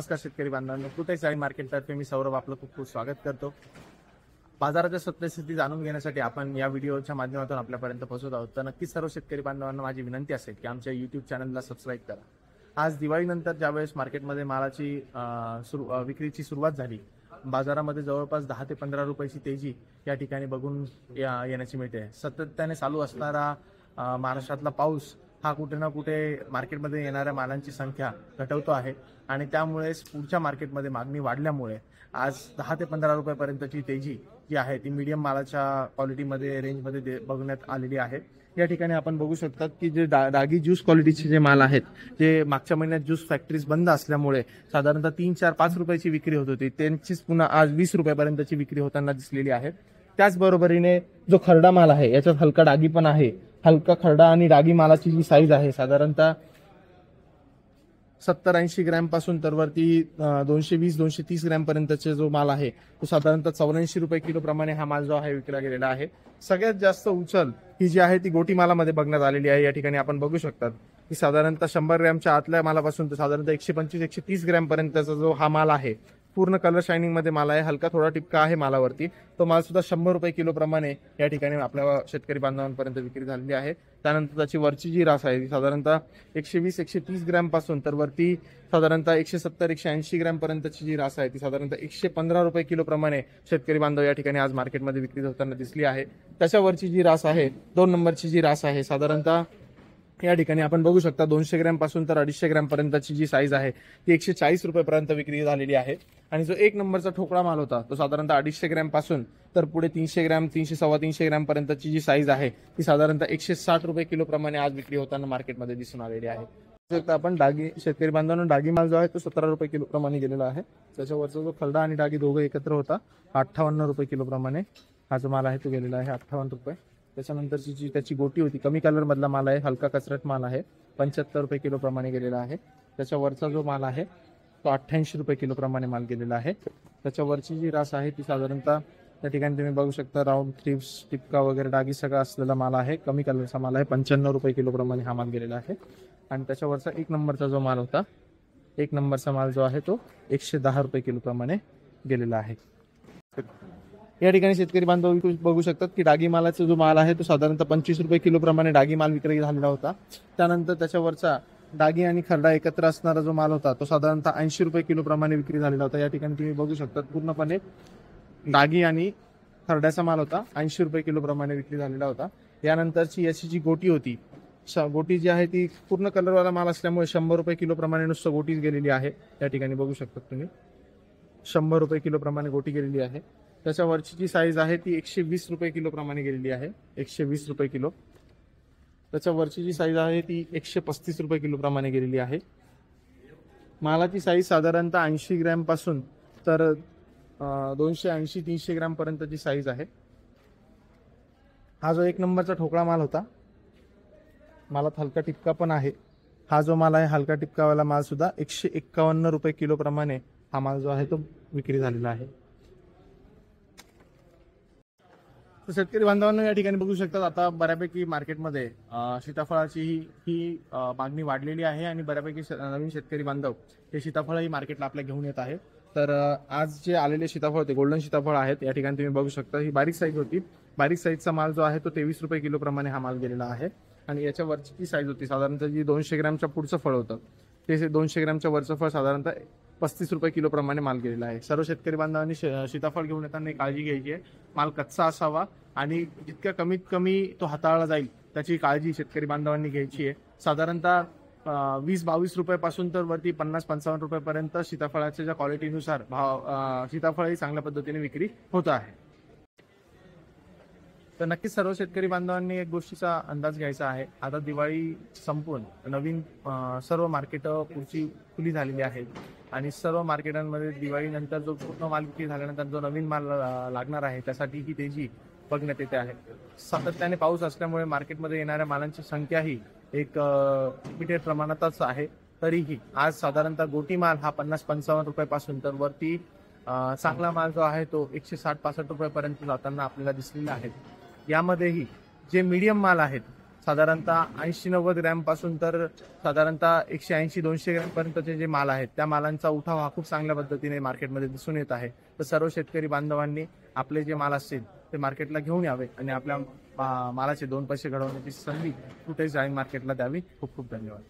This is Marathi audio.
नमस्कार शेतकरी बांधवांनो, कृषी साडी मार्केटतर्फे मी सौरभ आपलं खूप खूप स्वागत करतो। बाजाराच्या सत्यस्थिती जाणून घेण्यासाठी आपण या व्हिडिओच्या माध्यमातून आपल्यापर्यंत पोहोचत आहोत। तर नक्कीच सर्व शेतकरी बांधवांना माझी विनंती असेल की आमच्या YouTube चॅनलला सबस्क्राइब करा। आज दिवाळीनंतर ज्यावेळेस मार्केटमध्ये मालाची विक्रीची सुरुवात झाली, बाजारामध्ये जवळपास 10 ते 15 रुपयाची तेजी या ठिकाणी बघून येण्याची मिळते। सातत्याने चालू असणारा महाराष्ट्रातला पाऊस हा कुठे ना कुठे मार्केटमध्ये येणाऱ्या मालांची संख्या घटवतो आहे आणि त्यामुळेच पुढच्या मार्केटमध्ये मागणी वाढल्यामुळे आज 10 ते 15 रुपयापर्यंतची तेजी जी आहे ती मीडियम मालाच्या क्वालिटीमध्ये रेंजमध्ये बघण्यात आलेली आहे। या ठिकाणी आपण बघू शकतात की जे डागी ज्यूस क्वालिटीचे जे माल आहेत जे मागच्या महिन्यात ज्यूस फॅक्टरीज बंद असल्यामुळे साधारणतः 3, 4, 5 रुपयाची विक्री होत होती, त्यांचीच पुन्हा आज 20 रुपयापर्यंतची विक्री होताना दिसलेली आहे। त्याचबरोबरीने जो खरडा माल आहे याच्यात हलका डागी पण आहे। हलका खरडा आणि डागी मालाची जी साईज आहे साधारणतः 70-80 ग्रॅम पासून तर वरती 220-230 ग्रॅम पर्यंतचा जो माल आहे तो साधारणतः 84 रुपये किलो प्रमाणे हा माल जो आहे विकला गेलेला आहे। सगळ्यात जास्त उचल ही जी आहे ती गोटी मालामध्ये बघण्यात आलेली आहे। या ठिकाणी आपण बघू शकतात की साधारणतः 100 ग्रॅमच्या आतल्या मालापासून तर साधारणतः 125-130 ग्रॅम पर्यंतचा जो हा माल आहे पूर्ण कलर शायनिंग मध्ये माल आहे। हलका थोडा टिपका आहे मालावरती, तो माल सुद्धा 100 रुपये किलो प्रमाणे या ठिकाणी आपल्या शेतकरी बांधवांपर्यंत विक्री झालेली आहे। त्यानंतर त्याची वरची जी रास आहे ती साधारणतः 120-130 ग्रॅम पासून तर वरती साधारणतः 170-180 ग्रॅम पर्यंतची जी रास आहे ती साधारणतः 115 रुपये किलो प्रमाणे शेतकरी बांधव या ठिकाणी आज मार्केटमध्ये विक्री होताना दिसली आहे। त्याच्यावरची जी रास आहे 2 नंबरची जी रास आहे साधारणतः या ठिकाणी आपण बघू शकता 200 ग्रॅम पासून तर 250 ग्रॅम पर्यंतची जी साईज आहे ती 140 रुपयापर्यंत विक्री झालेली आहे। आणि जो 1 नंबरचा ठोकळा माल होता तो साधारणतः 250 ग्रॅम पासून तर पुढे 300 ग्रॅम 300-325 ग्रॅम पर्यंतची जी साईज आहे ती साधारणतः 160 रुपये किलो प्रमाणे आज विक्री होताना मार्केटमध्ये दिसून आलेली आहे। आपण डागी शेतकरी बांधवांना डागी माल जो आहे तो 17 रुपये किलो प्रमाणे गेलेला आहे। त्याच्यावरचा जो खरडा आणि डागी दोघं एकत्र होता 58 रुपये किलो प्रमाणे हा जो माल आहे तो गेलेला आहे 58 रुपये। त्याच्यानंतरची जी त्याची गोटी होती कमी कलर मधला माल आहे, हलका कसरत माल आहे, 75 रुपये किलो प्रमाणे गेलेला आहे। त्याच्यावरचा जो माल आहे तो 88 रुपये किलो प्रमाणे माल गेलेला आहे। त्याच्यावरची जी रास आहे ती साधारणतः त्या ठिकाणी तुम्ही बघू शकता राऊंड थ्रिप्स टिपका वगैरे डागी सगळा असलेला माल आहे, कमी कलरचा माल आहे, 95 रुपये किलो प्रमाणे हा माल गेलेला आहे। आणि त्याच्यावरचा 1 नंबरचा जो माल होता 1 नंबरचा माल जो आहे तो 110 रुपये किलो प्रमाणे गेलेला आहे। या ठिकाणी शेतकरी बांधव बघू शकतात की डागी मालाचा जो माल आहे तो साधारणतः 25 रुपये किलो प्रमाणे डागी माल विक्री झालेला होता। त्यानंतर त्याच्यावरचा डागी आणि खरडा एकत्र असणारा जो माल होता तो साधारणतः 80 रुपये किलो प्रमाणे विक्री झालेला होता। या ठिकाणी तुम्ही बघू शकतात पूर्णपणे डागी आणि खरड्याचा माल होता 80 रुपये किलो प्रमाणे विक्री झालेला होता। यानंतरची याची जी गोटी होती गोटी जी आहे ती पूर्ण कलरवाला माल असल्यामुळे 100 रुपये किलो प्रमाणे नुसतं गोटीच गेलेली आहे। या ठिकाणी बघू शकतात तुम्ही 100 रुपये किलो प्रमाणे गोटी गेलेली आहे। त्याच्यावरची जी साईज आहे ती 120 रुपये किलो प्रमाणे गेलेली आहे, 120 रुपये किलो। त्याच्यावरची जी साईज आहे ती 135 रुपये किलो प्रमाणे गेलेली आहे। मालाची साईज साधारणतः 80 ग्रॅम पासून तर 280-300 ग्रॅम पर्यंतची साईज आहे। हा जो 1 नंबरचा ठोकळा माल होता, मालात हलका टिपका पण आहे। हा जो माल आहे हलका टिपकावाला माल सुद्धा 151 रुपये किलो प्रमाणे हा माल जो आहे तो विक्री झालेला आहे। तर शेतकरी बांधवांनो या ठिकाणी बघू शकतात आता बऱ्यापैकी मार्केटमध्ये सीताफळाची ही मागणी वाढलेली आहे आणि बऱ्यापैकी नवीन शेतकरी बांधव हे सीताफळ ही मार्केटला आपल्या घेऊन येत आहे। तर आज जे आलेले सीताफळ होते गोल्डन सीताफळ आहेत। या ठिकाणी तुम्ही बघू शकता ही बारीक साईज होती, बारीक साईजचा माल जो आहे तो 23 रुपये किलो प्रमाणे हा माल गेलेला आहे। आणि याच्या वरची जी साईज होती साधारणतः जी 200 ग्रॅमच्या पुढचं फळ होतं ते 200 ग्रॅमच्या वरचं फळ साधारणतः 35 रुपये किलो प्रमाणे माल गेलेला आहे। सर्व शेतकरी बांधवांनी सीताफळ घेऊन येताना काळजी घ्यायची आहे, माल कच्चा असावा आणि जितक्या कमीत कमी तो हाताळला जाईल त्याची काळजी शेतकरी बांधवांनी घ्यायची आहे। साधारणतः 20-22 रुपयापासून तर वरती 50-55 रुपयापर्यंत सीताफळाच्या ज्या क्वालिटीनुसार भाव सीताफळ ही चांगल्या पद्धतीने विक्री होत आहे। तर नक्कीच सर्व शेतकरी बांधवांनी एक गोष्टीचा अंदाज घ्यायचा आहे, आता दिवाळी संपून नवीन सर्व मार्केट पुढची खुली झालेली आहेत आणि सर्व मार्केटांमध्ये दिवाळीनंतर जो पूर्ण माल विक्री झाल्यानंतर जो नवीन माल लागणार आहे त्यासाठी ही तेजी बघण्यात येते आहे। सातत्याने पाऊस असल्यामुळे मार्केटमध्ये येणाऱ्या मालांची संख्याही एक लिमिटेड प्रमाणातच आहे। तरीही आज साधारणतः गोटी माल हा 50-55 रुपयापासून तर वरती चांगला माल जो आहे तो 160-65 रुपयापर्यंत जाताना आपल्याला दिसलेला आहे। यामध्येही जे मीडियम माल आहेत साधारणतः 80-90 ग्रॅम पासून तर साधारणतः 180-200 ग्रॅम पर्यंतचे जे माल आहेत त्या मालांचा उठाव हा खूप चांगल्या पद्धतीने मार्केटमध्ये दिसून येत आहे. तर सर्व शेतकरी बांधवांनी आपले जे माल असतील ते मार्केटला घेऊन यावे आणि आपल्या मालाचे 2 पैसे घडवण्याची संधी कुठेच मार्केटला द्यावी. खूप खूप धन्यवाद.